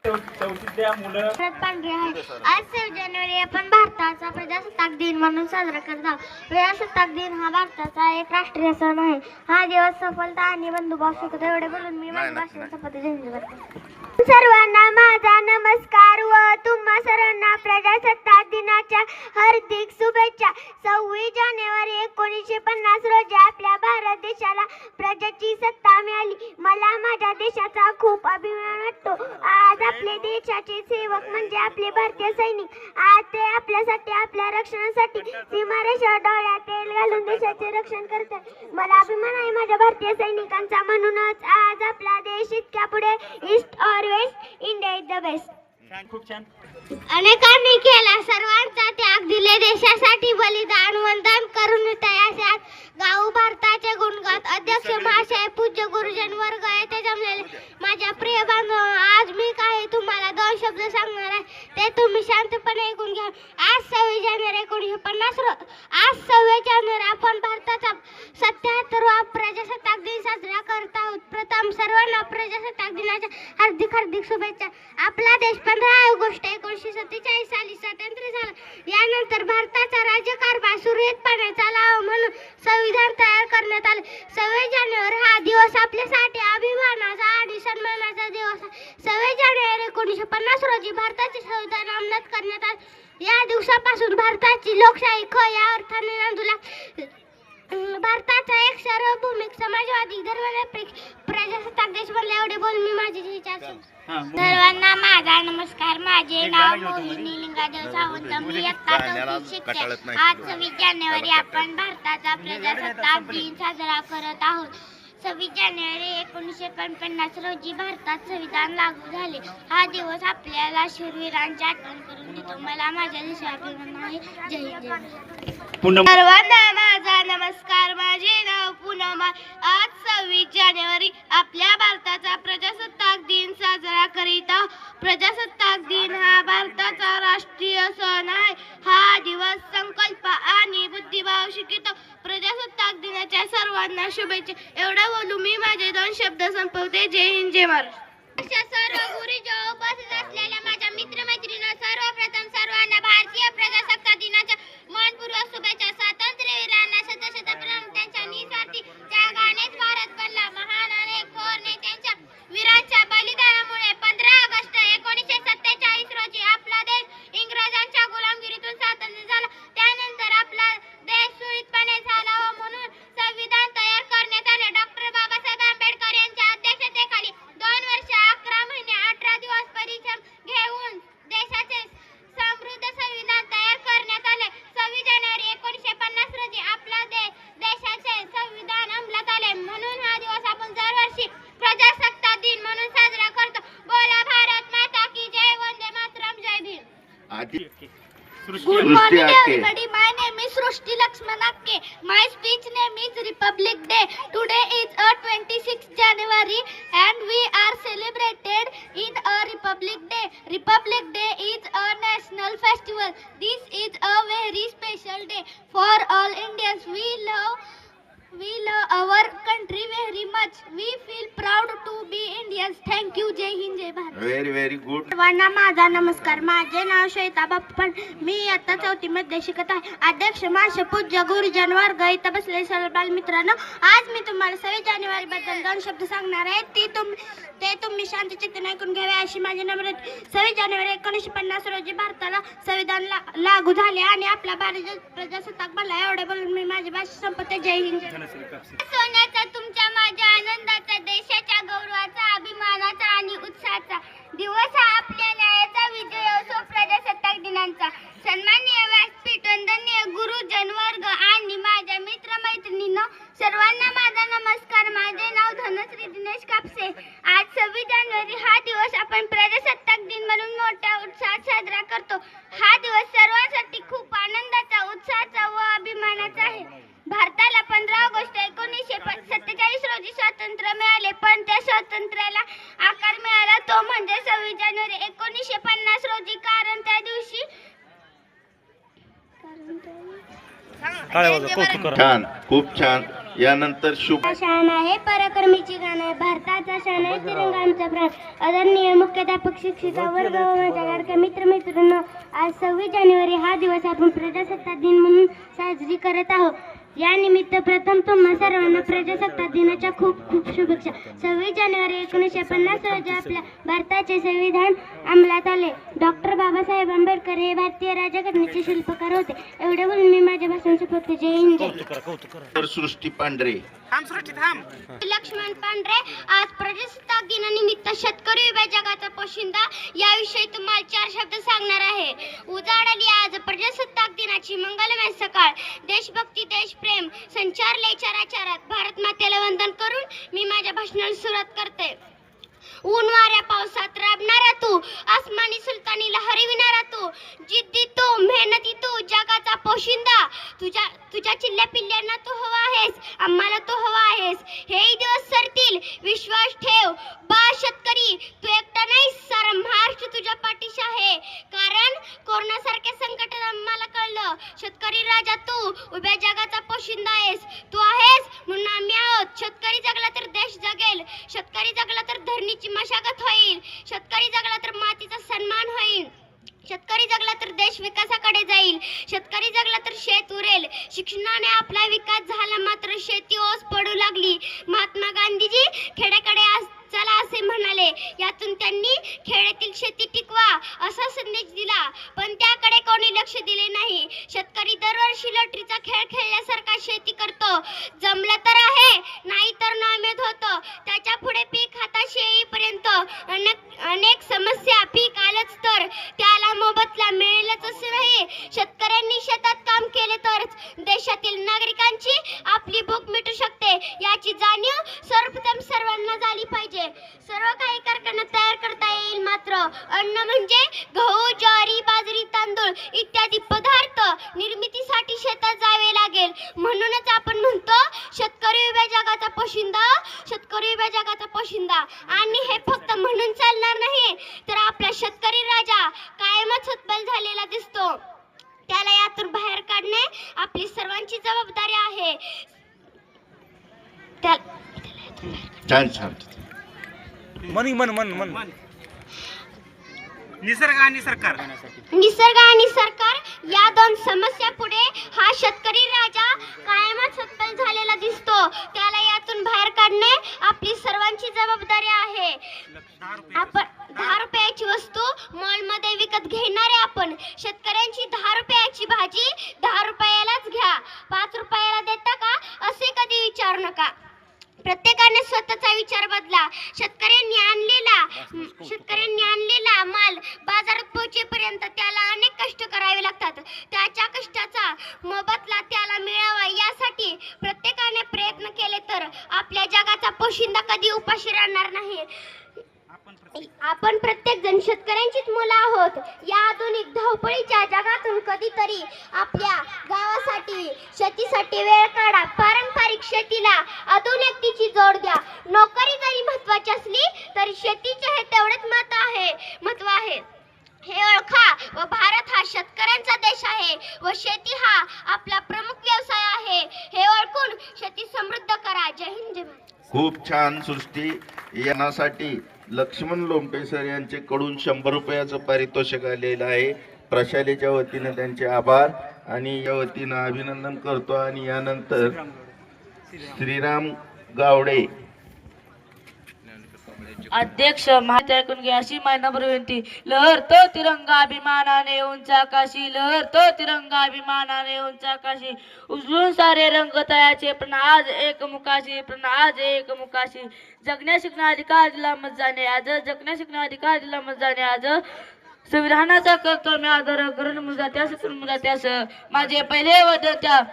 चौथीतल्या मुलं पांढरे आहे. आज 6 जानेवारी आपण भारताचा प्रजासत्ताक दिन म्हणून साजरा करत आहोत. प्रजासत्ताक दिन हा भारताचा एक राष्ट्रीय सण आहे. हा दिवस सफलता आणि बंधुभाव शिकवतो. एवढे बोलून मी माझ्या भाषणाचा शपथ करते. सर्वांना माझा नमस्कार व तुम्हा सर्वांना प्रजासत्ताक दिनाच्या हार्दिक शुभेच्छा. 26 जानेवारी 1950 रोजी आपल्या भारत देशाला प्रजाची सत्ता मिळाली. मला माझ्या देशाचा खूप अभिमान वाटतो. आज आपले देशाचे सेवक म्हणजे आपले भारतीय सैनिक. आज ते आपल्यासाठी, आपल्या रक्षणासाठी सीमारेषेवर डोळ्यात तेल घालून देशाचे रक्षण करतात. मला अभिमान आहे माझ्या भारतीय सैनिकांचा. म्हणूनच आज आपला देश इतक्या पुढे ईस्ट और west, India is the best. खूप छान. अनेकांनी केला सर्वांचा त्याग दिले देशासाठी बलिदान वंदन करून तयार गाऊ भारताचे गुणगात अध्यक्ष महाशय पूज्य गुरुजन वर्ग येथे जमलेले माझ्या प्रिय बांधव, आज मी काही तुम्हाला 2 शब्द सांगणार आहे, ते तुम्ही शांतपणे ऐकून घ्या. आज 26 जानेवारी 1950 आज 26 जानेवारी आपण भारताचा 77वा प्रजासत्ताक दिन साजरा करत आहोत. प्रथम सर्वांना प्रजासत्ताक दिनाच्या हार्दिक हार्दिक शुभेच्छा. आपला देश 15 ऑगस्ट 1947 साली स्वातंत्र्य झाला. यानंतर भारताचा राज्यकारभार सुरळीतपणे चालावा म्हणून संविधान तयार करण्यात आले. 26 जानेवारी हा दिवस आपल्यासाठी अभिमानाचा आणि सन्मानाचा दिवस आहे. 26 जानेवारी 1950 रोजी भारताचे संविधान अंमलात करण्यात आले. या दिवसापासून भारताची लोकशाही या अर्थाने नांदू लागली. भारताचा एक सार्वभौमिक समाजवादी धर्मनिरपेक्ष प्रजासत्ताक देश बनला. एवढे बोल मी माझी सर्वांना माझा नमस्कार. माझे नाव मोहिनी लिंगादेव सावंत. मी इयत्ता 4वीत शिकते. आज 26 जानेवारी आपण भारताचा प्रजासत्ताक दिन साजरा करत आहोत. 26 जानेवारी 1950 रोजी भारतात संविधान लागू झाले. हा दिवस आपल्याला शूरवीरांची आठवण करून देतो. मला माझ्या देशाचा अभिमान आहे. जय हिंद. सर्वांना माझा नमस्कार. माझे नाव पूनम. आज 26 जानेवारी आपल्या भारताचा प्रजासत्ताक दिन साजरा करीत आहोत. प्रजासत्ताक दिन हा भारताचा राष्ट्रीय सण आहे. हा दिवस संकल्प आणि बुद्धिभाव शिकवतो. प्रजासत्ताक दिनाच्या सर्वांना शुभेच्छा. एवढं बोलू मी माझे 2 शब्द संपवते. जय हिंद, जय महाराष्ट्र. सर्व गुरुजो उपस्थित असलेल्या माझ्या मित्रमैत्रिणी, सर्वप्रथम सर्वांना भारतीय प्रजासत्ताक दिनाच्या मनपूर्वक शुभेच्छा. स्वातंत्र्यवीरांना शतशतप्रणाम. त्यांच्या निस्वार्थी त्यागानेच भारत बनला. महान आणि थोर नेत्यांच्या वीरांच्या बलिदानामुळे 15 ऑगस्ट 1947 रोजी आपला देश इंग्रजांच्या गुलामगिरीतून स्वतंत्र झाला. त्यानंतर आपला देश सुरळीतपणे चालावा म्हणून संविधान तयार करण्यात आले. डॉक्टर बाबासाहेब आंबेडकर यांच्या अध्यक्षतेखाली 2 वर्ष 11 महिने 18 दिवस परिश्रम घेऊन देशाचे समृद्ध संविधान तयार करण्यात आले. 26 जानेवारी 1950 रोजी आपला देशाचे संविधान अंमलात आले. म्हणून हा दिवस आपण दरवर्षी प्रजासत्ताक दिन म्हणून साजरा करतो. बोला भारत माता की जय. वंदे मातरम. जय Bhim. Good morning everybody. My name is Srushti Lakshman Akke. My speech name is Republic Day. Today is 26 January and we are celebrated in a Republic Day. Republic Day is a national festival. This is a very special day for all Indians. We love our country very much. We feel proud to be Indians. Thank you. जय हिंद, जय Bharat. Very good. सर्वांना माझा नमस्कार. माझे नाव श्वेता बाप्पन. मी इयत्ता 4वी मध्ये शिकत आहे. अध्यक्ष महाशय पूज्य गुरुजन वर्ग इथं बसले सर्व बालमित्रांनो, आज मी तुम्हाला 26 जानेवारी बद्दल 2 शब्द सांगणार आहे. ते तुम्ही शांत चित्ताने ऐकून घ्यावे अशी माझी नम्रता. 26 जानेवारी 1950 रोजी भारताला संविधान लागू झाले आणि आपला भारत प्रजासत्ताक बनला. एवढे बोलून मी माझी भाषा संपवते. जय हिंद. सोन्याचा तुमच्या माझ्या आनंदाचा, देशाच्या गौरवाचा, अभिमानाचा आणि उत्साहाचा दिवस हा आपल्या न्यायाचा विजय असो. प्रजासत्ताक दिनाचा सन्माननीय व्यासपीठ, वंदनीय गुरुजन वर्ग आणि माझ्या मित्रमैत्रिणींनो, सर्वांना माझा नमस्कार. माझे नाव धनश्री दिनेश कापसे. आज 26 जानेवारी हा दिवस आपण प्रजासत्ताक दिन म्हणून मोठ्या उत्साहात साजरा करतो. हा दिवस सर्वांसाठी खूप आनंदाचा, उत्साहाचा व अभिमानाचा आहे. भारताला 15 ऑगस्ट 1947 रोजी स्वातंत्र्य मिळाले, पण त्या स्वातंत्र्याला आकार मिळाला तो म्हणजे 26 जानेवारी 1950 रोजी. कारण त्या दिवशी टाळ्या वाजवा, कौतुक करा. छान, खूप छान. यानंतर शुभ शान आहे पराक्रमीची गाण आहे भारताचा शान आहे तिरंगा आमचा प्राण. आदरणीय मुख्याध्यापक शिक्षिका वर्ग व माझ्या लाडक्या मित्रांनो, आज 26 जानेवारी हा दिवस आपण प्रजासत्ताक दिन म्हणून साजरी करत आहोत. या निमित्त प्रथम तुम्हा सर्वांना प्रजासत्ताक दिनाच्या खूप खूप शुभेच्छा. 26 जानेवारी 1950 रोजी आपल्या भारताचे संविधान अंमलात आले. डॉक्टर बाबासाहेब आंबेडकर हे भारतीय राज्यघटनेचे शिल्पकार होते. एवढे बोलून मी माझ्या भाषण संपवते. जय हिंद, जय. सृष्टी पांढरे. लक्ष्मण पांढरे. आज प्रजासत्ताक दिनानिमित्त शेतकरी उभ्या जगाचा पोशिंदा याविषयी तुम्हाला 4 शब्द सांगणार आहे. उजाडली आज प्रजासत्ताक दिनाची मंगलमय सकाळ. देशभक्ती देशप्रेम संचारले चराचरात. भारत मातेला वंदन करून मी माझ्या भाषणाला सुरुवात करते. ऊन वाऱ्या पावसात राबणारा तू, आसमानी सुलतानीला हरविणारा तू, जिद्दी तू, मेहनती तू, जगाचा पोशिंदा. तुझ्या चिल्ल्या पिल्ल्यांना तू हवा आहेस, आम्हाला तू हवा आहेस. हेही दिवस सरतील, विश्वास ठेव. बा शेतकरी, तू एकटा नाहीस, सारा महाराष्ट्र तुझ्या पाठीशी आहे. कारण कोरोनासारख्या संकटात आम्हाला कळलं, शेतकरी राजा तू उभ्या जगाचा पोशिंदा आहेस. तू आहेस म्हणून आम्ही आहोत. शेतकरी जगला तर देश जगेल, शेतकरी जगला तर धरणीची मशागत होईल, शेतकरी जगला तर मातीचा सन्मान होईल, शेतकरी जगला तर देश विकासाकडे जाईल, शेतकरी जगला तर शेत उरेल. शिक्षणाने आपला विकास झाला मात्र शेती ओस पडू लागली. महात्मा गांधीजी खेड्याकडे चला असे म्हणाले. यातून त्यांनी खेड्यातील शेती टिकवा असा संदेश दिला, पण त्याकडे कोणी लक्ष दिले नाही. शेतकरी दरवर्षी लॉटरीचा खेळ खेळल्यासारखा शेती करतो. जमलं तर आहे, नाही तर नामेद होतं. त्याच्या पुढे पीक हाताशी येईपर्यंत अनेक समस्या. पीक आलंच तर त्याला मोबदला मिळेलच असं नाही. शेतकऱ्यांनी शेतात काम केले तरच देशातील नागरिकांची आपली भूक मिटू शकते. याची जाणीव सर्वप्रथम सर्वांना झाली पाहिजे. सर्व काही कारखान्यात तयार करता येईल, मात्र अन्न म्हणजे गहू, ज्वारी, बाजरी, तांदूळ इत्यादी पदार्थ निर्मितीसाठी शेतात जावे लागेल. म्हणूनच आपण म्हणतो शेतकरी उभ्या जगाचा पोशिंदा, शेतकरी उभ्या जगाचा पोशिंदा. आणि हे फक्त म्हणून चालणार नाही, तर आपला शेतकरी राजा कायमच हतबल झालेला दिसतो. त्याला यातून बाहेर काढणे आपली सर्वांची जबाबदारी आहे. छान छान. निसर्ग आणि सरकार. निसर्ग आणि सरकार या दोन समस्या पुढे हा शेतकरी राजा कायमच हतबल झालेला दिसतो. त्याला यातून बाहेर काढणे आपली सर्वांची जबाबदारी आहे. आपण 10 रुपयाची वस्तू मॉलमध्ये विकत घेणारे आपण. शेतकऱ्यांची 10 रुपयाची भाजी 10 रुपयालाच घ्या. 5 रुपयाला देता का असे कधी विचारू नका. प्रत्येकाने स्वतःचा विचार बदला. शेतकऱ्यांनी आणलेला माल बाजारात पोहोचेपर्यंत त्याला अनेक कष्ट करावे लागतात. त्याच्या कष्टाचा मोबदला त्याला मिळावा यासाठी प्रत्येकाने प्रयत्न केले तर आपल्या जगाचा पोशिंदा कधी उपाशी राहणार नाही. आपण प्रत्येक जण शेतकऱ्यांचीच मुलं आहोत. या आधुनिक धावपळीच्या जगातून कधीतरी आपल्या गावासाठी शेतीसाठी वेळ काढा. पारंपरिक शेतीला आधुनिकतेची जोड द्या. नोकरी जरी महत्वाची असली तरी शेतीचे हे तेवढेच महत्व आहे. हे ओळखा व भारत हा शेतकऱ्यांचा देश आहे व शेती हा आपला प्रमुख व्यवसाय आहे. हे ओळखून शेती समृद्ध करा. जय हिंद, जय भारत. खूप छान सृष्टी. यासाठी लक्ष्मण लोमटे सर यांच्याकडून 100 रुपयाचं पारितोषिक आलेलं आहे. प्रशालेच्या वतीने त्यांचे आभार आणि या वतीनं अभिनंदन करतो. आणि यानंतर श्रीराम गावडे. अध्यक्ष माहिती ऐकून घ्या अशी माझी नम्र विनंती. लहरतो तिरंगा अभिमानाने उंच आकाशी, लहरतो तिरंगा अभिमानाने उंच आकाशी. उजळून सारे रंग तयाचे पण आज एक मुखाशी, पण आज एक मुखाशी. जगण्या शिकण्या अधिकार दिला मत जाणे आज, जगण्या शिकण्या अधिकार दिला मत जाणे आज. संविधानाचा करतो मी आदर, करून मुलगा त्यास करून मुलगा त्यास. माझे पहिले वदत्या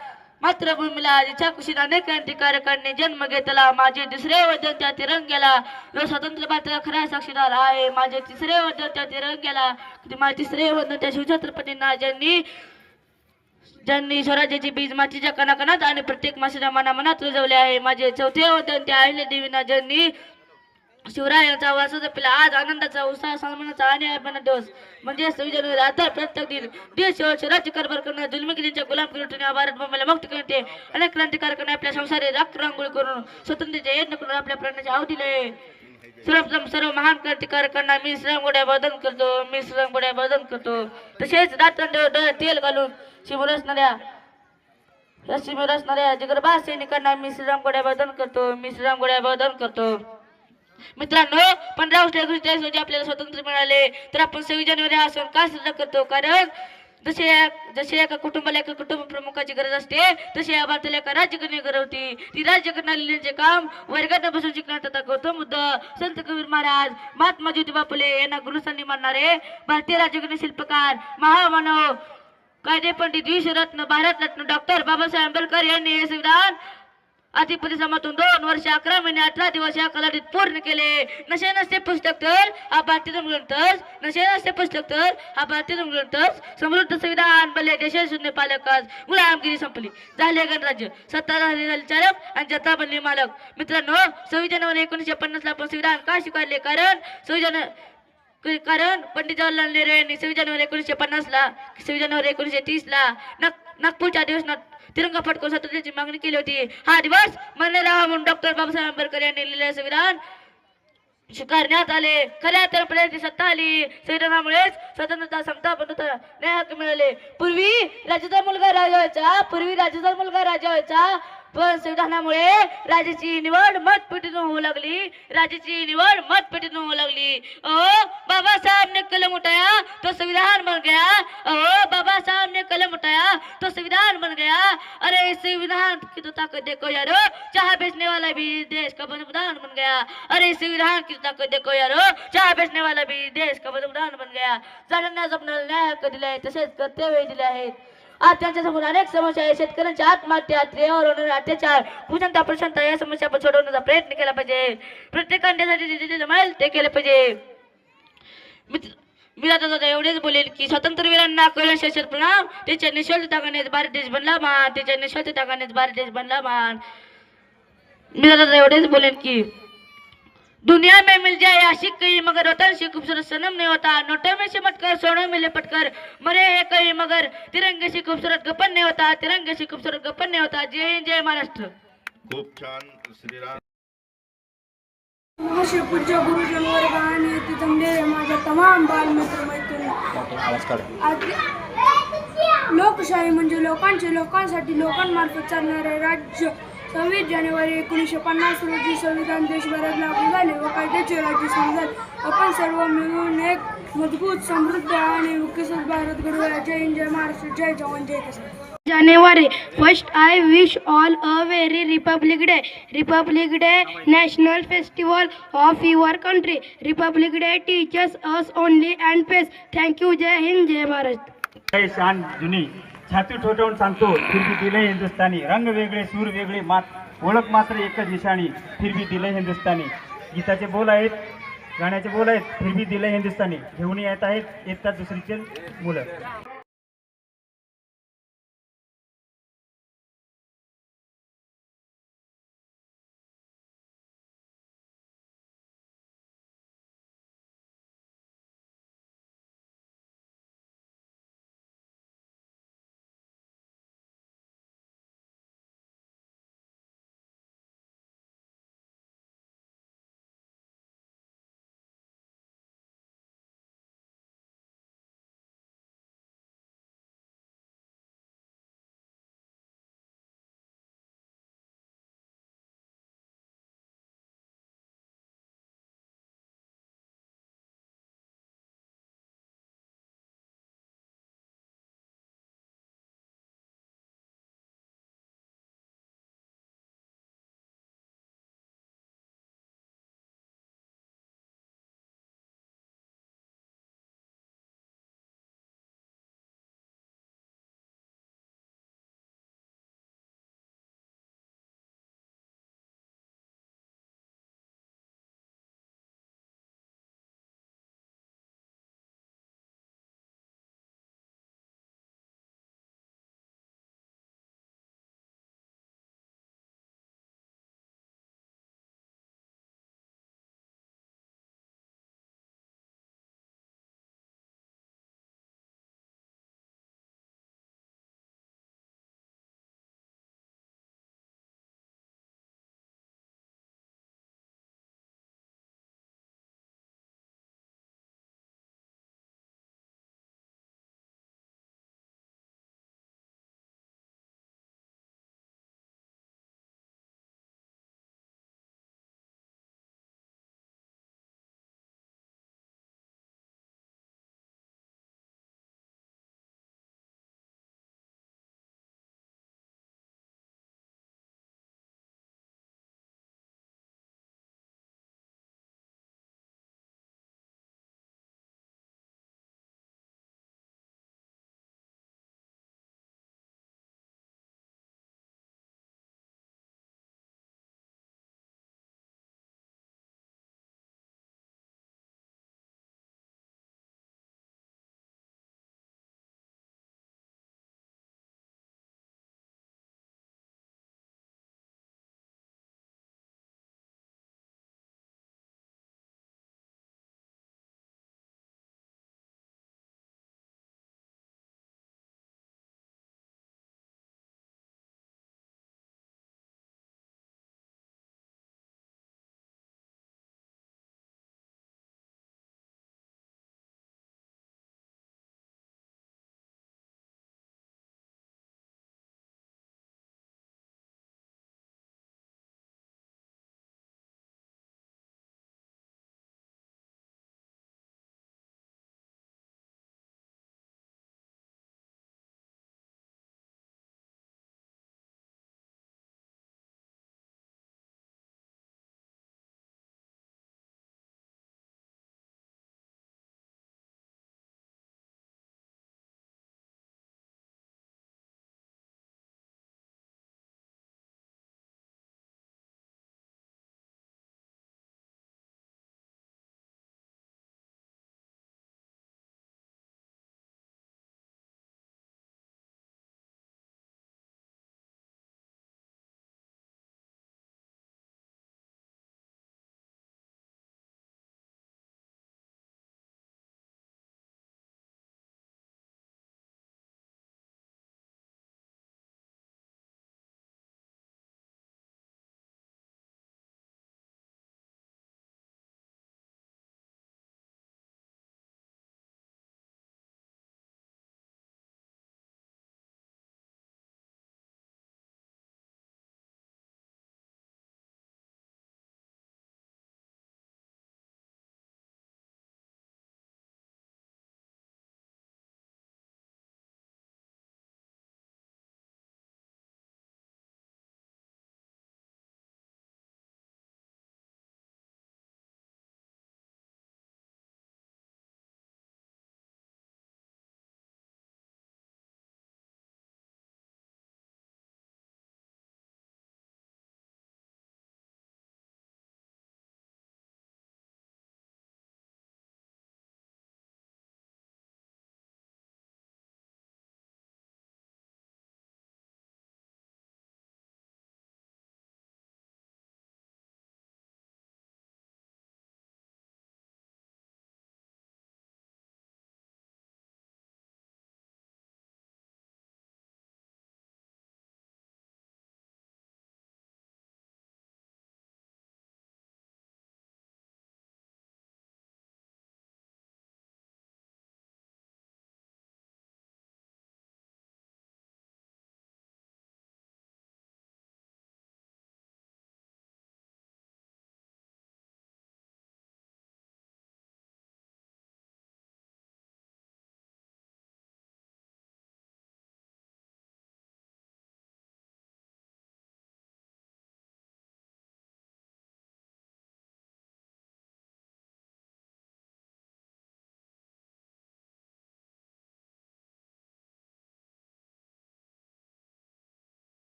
मातृभूमीला आधीच्या कुशीत अनेक क्रांतिकारकांनी जन्म घेतला. माझे दुसरे वचन त्या तिरंग्याला, जो स्वतंत्र भारताचा खरा साक्षीदार आहे. माझे तिसरे वचन त्या तिरंग्याला, माझे तिसरे वचन त्या शिवछत्रपतींना ज्यांनी स्वराज्याची बीज मातीच्या कणाकणात आणि प्रत्येक माणसाच्या मनामनात रुजवले आहे. माझे चौथे वचन त्या अहिल्यादेवींना, ज्यांनी शिवरायांचा वारसा जपला. आज आनंदाचा, उत्साह, सन्मानाचा आणि अभिमानाचा दिवस म्हणजे 26 जानेवारी. आता प्रत्येक दिन देश राज्य कारभार करणार, जुलमगिरीच्या गुलामगिरीने भारत भूमीला मुक्त करते. अनेक क्रांतिकारकांनी आपल्या संसारी रांगोळी करून स्वतंत्राचे यत्न करून आपल्या प्राणाची आहुती दिले. सर्वप्रथम सर्व महान क्रांतिकारकांना मी श्रमगोड्या वंदन करतो. तसेच रात्रंदिवस तेल घालून शिवरसणाऱ्या जिगरबाज सैनिकांना मी श्रीरामगोड्या वंदन करतो. मित्रांनो, 15 ऑगस्ट 1943 रोजी आपल्याला स्वातंत्र्य मिळाले, तर आपण 26 जानेवारी हा सण का साजरा करतो? कारण जसे एका कुटुंबाला एका कुटुंब प्रमुखाची गरज असते, तसे या भारताला एका राज्यकर्णी गरज होती. ती राज्यकर्णी काम वर्गात बसून शिकण्यात होता. गौतम बुद्ध, संत कबीर महाराज, महात्मा ज्योतिबा फुले यांना गुरुस्थानी मानणारे भारतीय राज्यकर्णी शिल्पकार, महामानव, कायदे पंडित, विश्वरत्न, भारतरत्न डॉक्टर बाबासाहेब आंबेडकर यांनी हे संविधान अतिपरिश्रमातून 2 वर्ष 11 महिने 18 दिवस या कालावधीत पूर्ण केले. नशे नसते पुस्तक तर हा भारतीय ग्रंथच समृद्ध संविधान बनले. देशात शून्य पालकास गुलामगिरी संपली, झाले गणराज्य, सत्ताधारी झाले चालक आणि जनता बनली मालक. मित्रांनो, 26 जानेवारी 1950 ला आपण संविधान का स्वीकारले? कारण पंडित जवाहरलाल नेहरू यांनी 26 जानेवारी 1930 ला नागपूरच्या अधिवेशनात तिरंगा फडकवून स्वातंत्र्याची मागणी केली होती. हा दिवस मान्य राहावा म्हणून डॉक्टर बाबासाहेब आंबेडकर यांनी लिहिलेले संविधान स्वीकारण्यात आले. खऱ्या तर प्रजाची सत्ता आली. संविधानामुळेच स्वतंत्रता, समता, बंधुता, न्याय हक्क मिळाले. पूर्वी राज्याचा मुलगा राजा व्हायचा, पण संविधानामुळे राजाची निवड मतपेटीतून होऊ लागली. बाबासाहेब ने कलम उठाया तो संविधान बन गया. अरे संविधान की तो ताकत देखो यारो, चाह बेचने वाला भी देश का बलिदान बन गया. झाडांना जपणारा न्याय हक्क दिलाय, तसेच कर्तव्य दिले आहेत. आज त्यांच्या समोर अनेक समस्या आहेत. शेतकऱ्यांच्या आत्महत्या, स्त्रियांवर होणारे अत्याचार, कुशांता प्रशांता या समस्या आपण सोडवण्याचा प्रयत्न केला पाहिजे. प्रत्येकाने जे जमेल ते केले पाहिजे. मी आता एवढेच बोलेल की स्वातंत्र्यवीरांना कैलास प्रणाम. त्याच्या निस्वार्थ त्यागानेच भारत देश बनला मान. मी आता एवढेच बोलेल की दुनिया में मिल जाए आशिक कहीं मगर वतन से खूबसूरत सनम नहीं होता. नोटों में से मटकर सोनों में लिपटकर मरे हैं कहीं मगर तिरंगे से खूबसूरत गपन नहीं होता. जय हिंद, जय महाराष्ट्र. खूप छान. श्रीराम. नमस्ते पूज्य गुरुजन वर्ग आणि जमलेले माझ्या तमाम बालमित्र मैत्रिणी. लोकशाही म्हणजे लोकांसाठी लोकांमार्फत चालणारे राज्य. 26 जानेवारी 1950 रोजी संविधान देशभरात लागू झाले व कायद्याचे राज्य सुरू झाले. आपण सर्व मिळून एक मजबूत, समृद्ध आणि विकसित भारत घडवूया. जय हिंद, जय महाराष्ट्र, जय जवान, जय किसान. January 1st, I wish all a very Republic Day, national festival of your country. Republic Day teaches us only and peace. Thank you. जय हिंद, जय महाराष्ट्र. शान जुनी छाती ठोठावून सांगतो, फिर भी दिले हिंदुस्तानी. रंग वेगळे, सूर वेगळे, ओळख मात्र एकच निशाणी. फिर भी दिले हिंदुस्तानी. गीताचे बोल आहेत, गाण्याचे बोल आहेत. फिर भी दिले हिंदुस्तानी घेऊन येत आहेत इयत्ता दुसरीचे मुलं.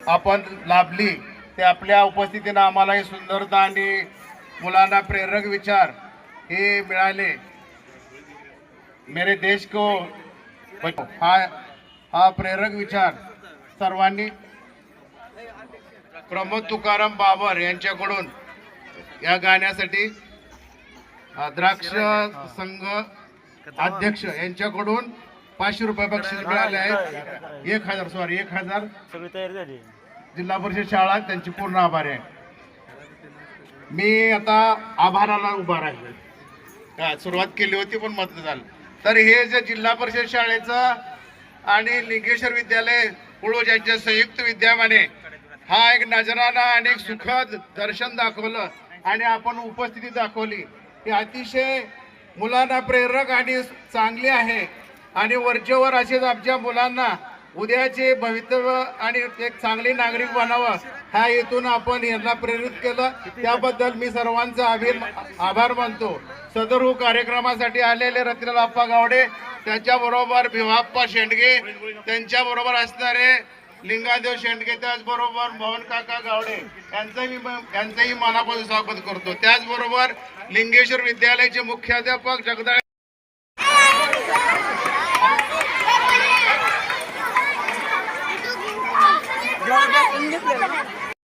आपण लाभली ते आपल्या उपस्थितीनं आम्हाला ही सुंदरता आणि मुलांना प्रेरक विचार हे मिळाले. मेरे देश को हा प्रेरक विचार सर्वांनी प्रमोद तुकाराम बाबर यांच्याकडून या गाण्यासाठी द्राक्ष संघ अध्यक्ष यांच्याकडून 500 रुपये बक्षीस मिळाले आहे. 1000 सगळी तयारी झाली. जिल्हा परिषद शाळा त्यांची पूर्ण आभार आहे. मी आता आभाराला उभा राहिलो. सुरुवात केली होती पण मत झालं. तर हे जे जिल्हा परिषद शाळेचं आणि लिंगेश्वर विद्यालय कुळूज यांच्या संयुक्त विद्यमाने हा एक नजराना आणि एक सुखद दर्शन दाखवलं आणि आपण उपस्थिती दाखवली ही अतिशय मुलांना प्रेरक आणि चांगली आहे. आणि वरचेवर असेच आमच्या मुलांना उद्याचे भवितव्य आणि एक चांगली नागरिक बनावं ह्या हेतून आपण यांना प्रेरित केलं. त्याबद्दल मी सर्वांचा आभार मानतो. सदर कार्यक्रमासाठी आलेले रत्नाल आप्पा गावडे, त्याच्याबरोबर भिवाप्पा शेंडगे, त्यांच्याबरोबर असणारे लिंगादेव शेंडगे, त्याचबरोबर मोहन काका गावडे यांचंही मनापासून स्वागत करतो. त्याचबरोबर लिंगेश्वर विद्यालयाचे मुख्याध्यापक जगदाळे